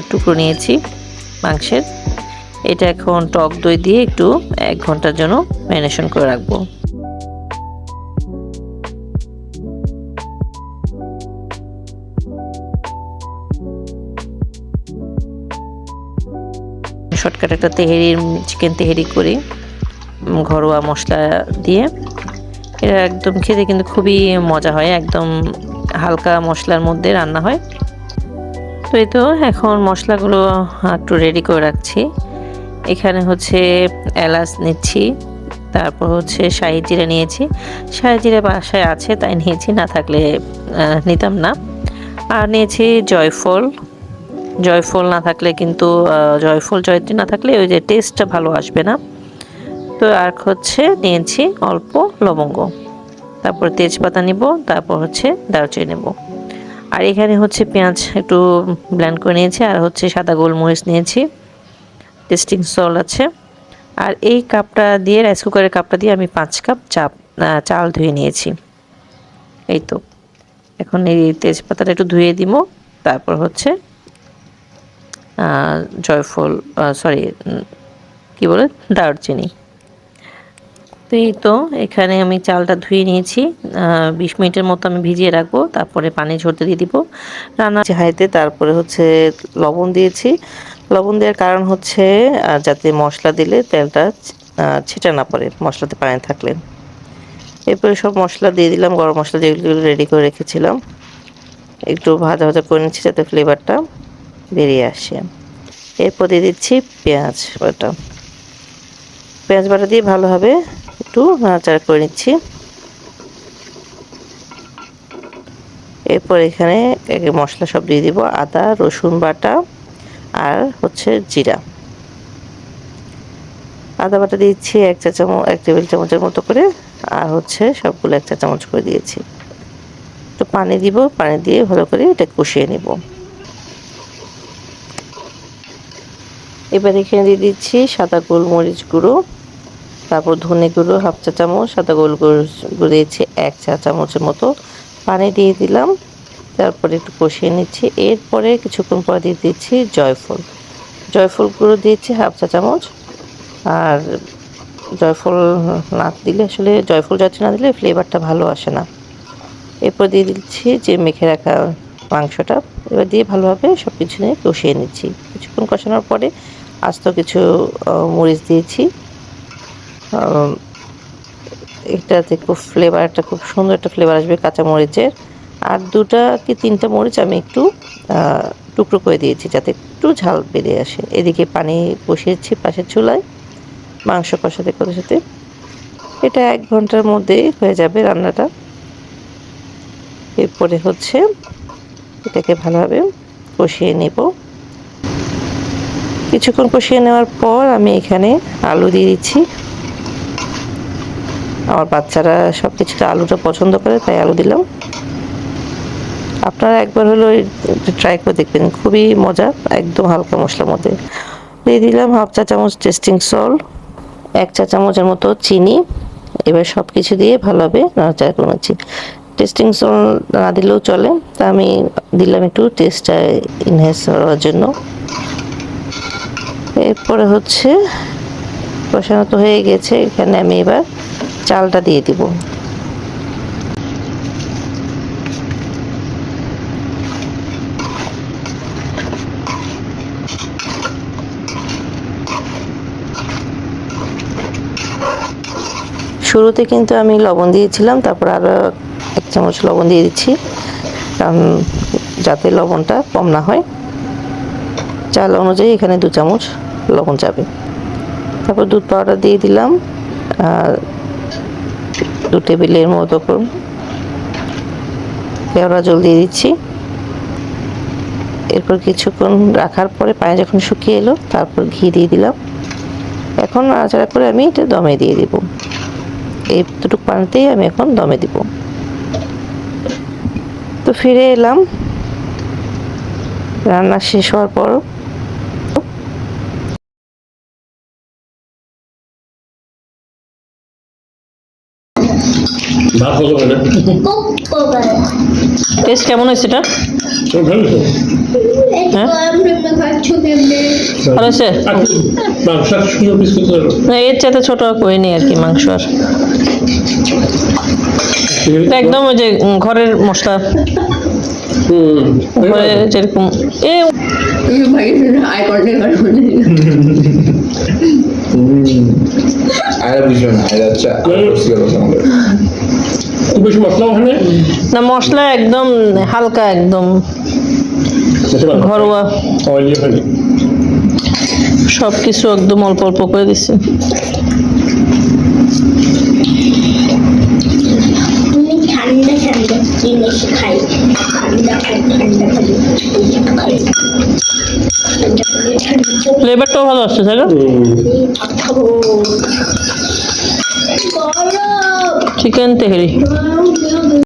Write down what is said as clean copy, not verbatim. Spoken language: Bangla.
টুকরো নিয়েছি মাংসের। এটা এখন টক দই দিয়ে একটু 1 ঘন্টার জন্য ম্যারিনেশন করে রাখবো। শর্টকাট একটা চিকেন তেহেরি করি ঘরোয়া মশলা দিয়ে। এটা একদম খেতে কিন্তু খুবই মজা হয়, একদম হালকা মশলার মধ্যে রান্না হয়। তো এই তো এখন মশলাগুলো একটু রেডি করে রাখছি। এখানে হচ্ছে এলাচ নিচ্ছি, তারপর হচ্ছে শাহি জিরা নিয়েছি। শাহি জিরা বাসায় আছে তাই নিয়েছি, না থাকলে নিতাম না। আর নিয়েছি জয়ফল। জয়ফল না থাকলে কিন্তু জয়ত্রী না থাকলে ওই যে টেস্টটা ভালো আসবে না। তো আর হচ্ছে নিয়েছি অল্প লবঙ্গ, তারপর তেজপাতা নিব, তারপর হচ্ছে দারুচিনি নেব। আর এখানে হচ্ছে পেঁয়াজ একটু ব্লেন্ড করে নিয়েছি, আর হচ্ছে সাদা গোলমরিচ নিয়েছি, টেস্টিং সল্ট আছে। আর এই কাপটা দিয়ে, রাইস কুকারের কাপটা দিয়ে আমি 5 কাপ চাল ধুয়ে নিয়েছি। এই তো এখন এই তেজপাতাটা একটু ধুয়ে দিব, তারপর হচ্ছে জয়ফল সরি কি বলে দারুচিনি। তো এই তো এখানে আমি চালটা ধুয়ে নিয়েছি, 20 মিনিটের মতো আমি ভিজিয়ে রাখবো, তারপরে পানি ঝরতে দিয়ে দিব রান্না হাইতে। তারপরে হচ্ছে লবণ দিয়েছি। লবণ দেওয়ার কারণ হচ্ছে যাতে মশলা দিলে তেলটা ছিটা না পড়ে মশলাতে পানি থাকলে। এরপরে সব মশলা দিয়ে দিলাম, গরম মশলা যেগুলো রেডি করে রেখেছিলাম একটু ভাজা ভাজা করে নিচ্ছি যাতে ফ্লেভারটা বেরিয়ে আসে। এরপর দিয়ে দিচ্ছি পেঁয়াজ বাটা। পেঁয়াজ বাটা দিয়ে ভালোভাবে একটু নাড়াচাড়া করে নিচ্ছি। এরপর এখানে মশলা সব দিয়ে দিব, আদা রসুন বাটা আর হচ্ছে জিরা। আদা বাটা দিচ্ছি 1 টেবিল চামচের মতো করে, আর হচ্ছে সবগুলো 1 চা চামচ করে দিয়েছি। তো পানি দিব, পানি দিয়ে ভালো করে এটা কষিয়ে নেব। এবার এখানে দিয়ে দিচ্ছি সাদা গোলমরিচ গুঁড়ো, তারপর ধনে গুঁড়ো 1/2 চা চামচ, সাদা গোলমরিচ গুঁড়ো দিয়েছি 1 চা চামচের মতো, পানি দিয়ে দিলাম। তারপরে একটু কষিয়ে নিচ্ছি। এরপরে কিছুক্ষণ পর দিয়ে দিচ্ছি জয়ফল গুঁড়ো দিয়েছি 1/2 চা চামচ। আর জয়ফল না দিলে আসলে জয়ত্রী না দিলে ফ্লেভারটা ভালো আসে না। এরপর দিয়ে দিচ্ছি যে মেখে রাখা মাংসটা, এবার দিয়ে ভালোভাবে সব কিছু নিয়ে কষিয়ে নিচ্ছি। কিছুক্ষণ কষানোর পরে আস্ত কিছু মরিচ দিয়েছি। এটাতে খুব সুন্দর একটা ফ্লেভার আসবে কাঁচা মরিচের। আর 2টা কি 3টা মরিচ আমি একটু টুকরো করে দিয়েছি যাতে একটু ঝাল বেরিয়ে আসে। এদিকে পানি বসিয়েছি পাশের চুলায় মাংস কষাতে। এটা 1 ঘন্টার মধ্যেই হয়ে যাবে রান্নাটা। এরপরে হচ্ছে এটাকে ভালোভাবে কষিয়ে নেব। কিছুক্ষণ কষিয়ে নেওয়ার পর আমি এখানে আলু দিয়ে দিচ্ছি। আমার বাচ্চারা সব কিছুতে আলুটা পছন্দ করে তাই আলু দিলাম। আপনারা একবার হলো ট্রাই করে দেখবেন, খুবই মজা, একদম হালকা মশলার মধ্যে। দিয়ে দিলাম 1/2 চা চামচ টেস্টিং সল্ট, 1 চা চামচের মতো চিনি। এবার সব কিছু দিয়ে ভালোভাবে নাড়াচাড়া করে নিচ্ছি। টেস্টিং সল্ট না দিলেও চলে, তা আমি দিলাম একটু টেস্টটা ইনহ্যান্স করার জন্য। এরপরে হচ্ছে কষানো তো হয়ে গেছে, এখানে আমি এবার চালটা দিয়ে দিব। শুরুতে কিন্তু আমি লবণ দিয়েছিলাম, তারপর আরও 1 চামচ লবণ দিয়ে দিচ্ছি, কারণ যাতে লবণটা কম না হয়। চাল অনুযায়ী এখানে 2 চামচ লবণ যাবে। তারপর দুধ পাউডার দিয়ে দিলাম 2 টেবিলের মতো করে। কেওড়া জল দিয়ে দিচ্ছি। এরপর কিছুক্ষণ রাখার পরে পানি যখন শুকিয়ে এলো তারপর ঘি দিয়ে দিলাম। এখন নাড়াচাড়া করে আমি এটা দমে দিয়ে দিব। এইটুকু পানিতেই আমি এখন দমে দিব। তো ফিরে এলাম রান্না শেষ হওয়ার পর। ভাত হলো না টেস্ট কেমন হয়েছে এটা? ভালো তো হ্যাঁ ভালো হয়েছে? মাংস সুন্দর পিস করতে পারো না, এর চাইতে ছোট করে নি আর কি মাংস। আর এটা একদম ওই যে ঘরের মশলা, ঘরে যেরকম আয়রা বুঝলো না, আয়রা হচ্ছে আমাদের খুব বেশি মশলা ওখানে না, মশলা একদম হালকা, একদম ঘরোয়া, অয়েলি ওখানে সবকিছু একদম অল্প অল্প করে দিচ্ছে। ঠান্ডা ঠান্ডা জিনিস খাই, ঠান্ডা খাই ফ্লেভারটাও ভালো আসছে, তাই না? চিকেন তেহেরি গরম